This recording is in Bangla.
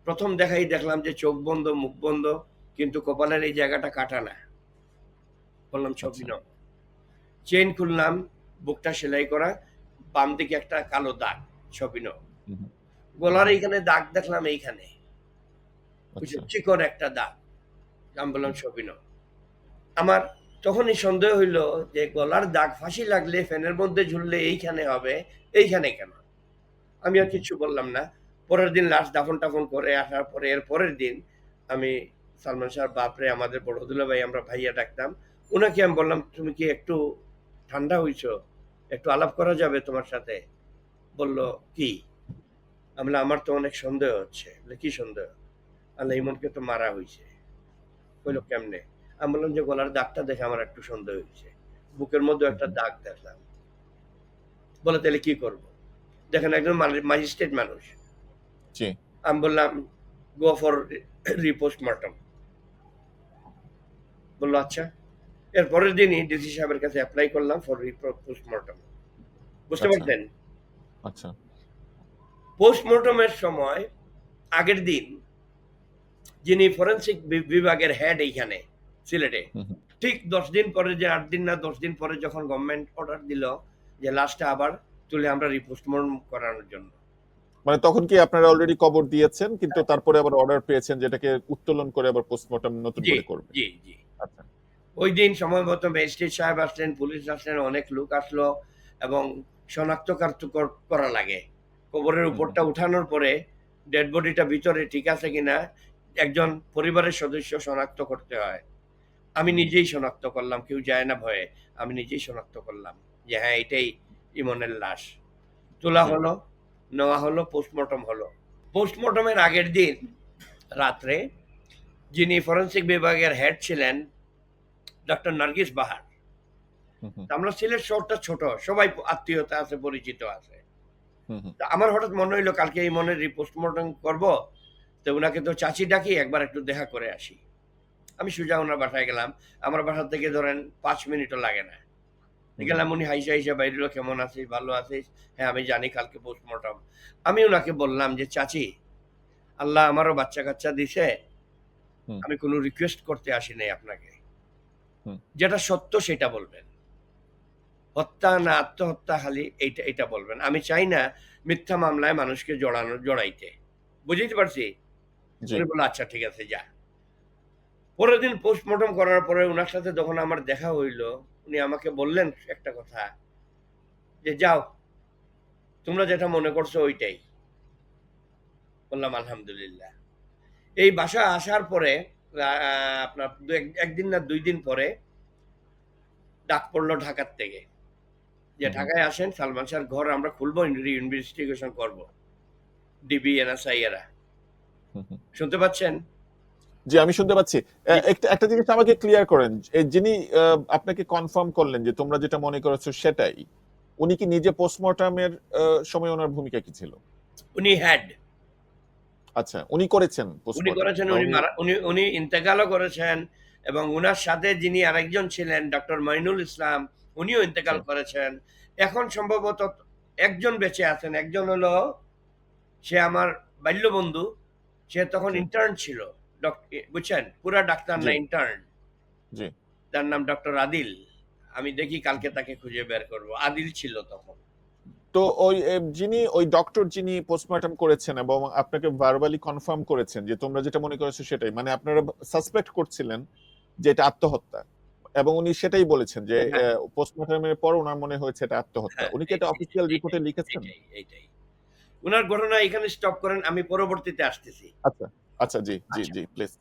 প্রথম দেখাই দেখলাম যে চোখ বন্ধ, মুখ বন্ধ, কিন্তু কপালের এই জায়গাটা কাটা না। বললাম ছবি আচ্ছা। নাও। চেইন খুললাম, বুকটা সেলাই করা, বাম দিকে একটা কালো দাগ, ছবি নাও। হুম, হুম, হুম, গলার হুম। এইখানে দাগ দেখলাম এইখানে, বুঝছো? আচ্ছা। চিকন একটা দাগ। আমি বললাম হুম, ছবি নাও। আমার তখনই সন্দেহ হইল যে গলার দাগ ফাঁসি লাগলে ফ্যানের মধ্যে ঝুললে এইখানে হবে, এইখানে কেন? আমি আর হুম, হুম। কিচ্ছু বললাম না। পরের দিন লাশ দাফন-টাফন করে আসার পরে এর পরের দিন আমি সালমান শাহর বাপরে আমাদের বড় দুলাভাই আমরা ভাইয়া ডাকতাম। উনাকে আমি বললাম, "তুমি কি একটু ঠান্ডা হইছো? একটু আলাপ করা যাবে তোমার সাথে?" বলল, "কি?" আমি বললাম, "আমার তো অনেক সন্দেহ হচ্ছে।" বলে, "কি সন্দেহ?" আল্লাহ ইমনকে তো মারা হইছে। কইল, হুম, "কেমনে?" আমি বললাম যে, "গলার দাগটা দেখে আমার একটু সন্দেহ হইছে। বুকের মধ্যেও হুম, একটা হুম। দাগ দেখলাম।" বলে, "তাইলে কি করব?" দেখেন একজন ম্যাজিস্ট্রেট মানুষ। জি। আমি বললাম, "গো ফর রিপোস্টমর্টম।" বলল, "আচ্ছা।" এর পরের দিনই ডিসি সাহেবের কাছে এপ্লাই করলাম ফর পোস্টমর্টম। বুঝতে আচ্ছা, পারছেন? আচ্ছা। পোস্টমর্টমের সময় আগের দিন যিনি ফরেনসিক বিভাগের হেড এইখানে সিলেটে, হুম, হুম। ঠিক ১০ দিন পরে যে ৮ দিন না ১০ দিন পরে যখন গভর্নমেন্ট অর্ডার দিল যে লাশটা আবার তুলে আমরা রিপোস্টমর্টম করানোর জন্য। মানে তখন কি আপনারা অলরেডি কবর দিয়েছেন কিন্তু তারপরে আবার অর্ডার পেয়েছেন যেটাকে উত্তোলন করে আবার পোস্টমর্টম নতুন জি, করে করবেন। জি, জি। আচ্ছা। ওইদিন সময়মতো ম্যাজিস্ট্রেট সাহেব আসলেন, পুলিশ আসলেন, অনেক লোক আসলো এবং করা লাগে। কবরের হুম, হুম, উপরটা উঠানোর পরে ডেড বডিটা ভিতরে ঠিক আছে কিনা একজন পরিবারের সদস্য শনাক্ত করতে হয়। আমি হুম, হুম, নিজেই শনাক্ত করলাম, কেউ যায় না ভয়ে। আমি নিজেই শনাক্ত করলাম যে হ্যাঁ, এটাই ইমনের লাশ। তোলা জি। হলো, নেওয়া হলো, পোস্টমর্টম হলো। পোস্টমর্টমের আগের দিন রাত্রে যিনি ফরেনসিক বিভাগের হেড ছিলেন ডক্টর নার্গিস বাহার। হুম, হুম, আমরা সিলেট শহরটা ছোট। সবাই আত্মীয়তা আছে, পরিচিত আছে। হুম, হুম, তা আমার হঠাৎ মনে হইলো কালকে ইমনের পোস্টমর্টম করব। তো উনাকে তো চাচি ডাকি একবার একটু দেখা করে আসি। আমি সোজা উনার বাসায় গেলাম। আমার বাসা থেকে ধরেন ৫ মিনিটও লাগে না। হুম, হুম, গেলাম উনি হাইসা, হাইসা বাইর হইলো, "কেমন আছিস? ভালো আছিস?" "হ্যাঁ, আমি জানি কালকে পোস্টমর্টম।" আমি উনাকে বললাম যে, "চাচি, আল্লাহ আমারও বাচ্চা-কাচ্চা দিছে। হুম, আমি কোনো রিকোয়েস্ট করতে আসি নাই আপনাকে। হুম। যেটা সত্য সেটা বলবেন। হত্যা না আত্মহত্যা খালি এইটা বলবেন। আমি চাই না মিথ্যা মামলায় মানুষকে জড়াইতে। বুঝাইতে পারছি?" জি। উনি বলল, "আচ্ছা ঠিক আছে যা।" পরের দিন পোস্টমর্টম করার পরে উনার সাথে যখন আমার দেখা হইল, উনি আমাকে বললেন একটা কথা যে, "যাও, তোমরা যেটা মনে করছো ওইটাই।" বললাম, "আলহামদুলিল্লাহ।" এই বাসায় আসার পরে আ আপনার ১ দিন না ২ দিন পরে ডাক পড়ল ঢাকার থেকে। যে, হুম, হুম, "ঢাকায় আসেন, সালমান শাহর ঘর আমরা খুলবো, ইনভেস্টিগেশন করব। ডিবি, এনএসআই এরা।" হুম, হুম। শুনতে পাচ্ছেন? জি, আমি শুনতে পাচ্ছি। জি, একটা একটা জিনিস আমাকে ক্লিয়ার করেন। যিনি আপনাকে কনফার্ম করলেন যে তোমরা যেটা মনে করেছো সেটাই। উনি কি নিজে পোস্টমর্টম এর সময় উনার ভূমিকা কি ছিল? উনি হেড। আচ্ছা, উনি করেছেন উনি পোস্টমর্টম করেছেন, বা উনি উনি মারা উনি উনি ইন্তেকালও করেছেন এবং উনার সাথে যিনি আরেকজন ছিলেন ডক্টর মইনুল ইসলাম, উনিও জি, ইন্তেকাল করেছেন। এখন সম্ভবত একজন বেঁচে আছেন। একজন হলো সে আমার বাল্যবন্ধু। সে তখন জি, ইন্টার্ন ছিল। বুঝছেন? পুরা ডাক্তার জি, না, ইন্টার্ন। জি। তার নাম ডক্টর আদিল। আমি দেখি কালকে তাকে খুঁজে বের করব। আদিল ছিল তখন। তো ওই যিনি ওই ডক্টর যিনি পোস্টমর্টম করেছেন এবং আপনাকে ভার্বালি কনফার্ম করেছেন যে তোমরা যেটা মনে করেছো সেটাই। মানে আপনারা সাসপেক্ট করছিলেন যে এটা আত্মহত্যা। এবং উনি সেটাই বলেছেন যে হ্যাঁ, পোস্টমর্টমের পর উনার মনে হয়েছে এটা আত্মহত্যা। হ্যাঁ, উনি কি এটা অফিসিয়াল রিপোর্টে এইটাই, লিখেছেন? এইটাই, এইটাই। উনার ঘটনা এখানে স্টপ করেন। আমি পরবর্তীতে আসতেছি। আচ্ছা, আচ্ছা জি, জি, আচ্ছা। জি, প্লিজ।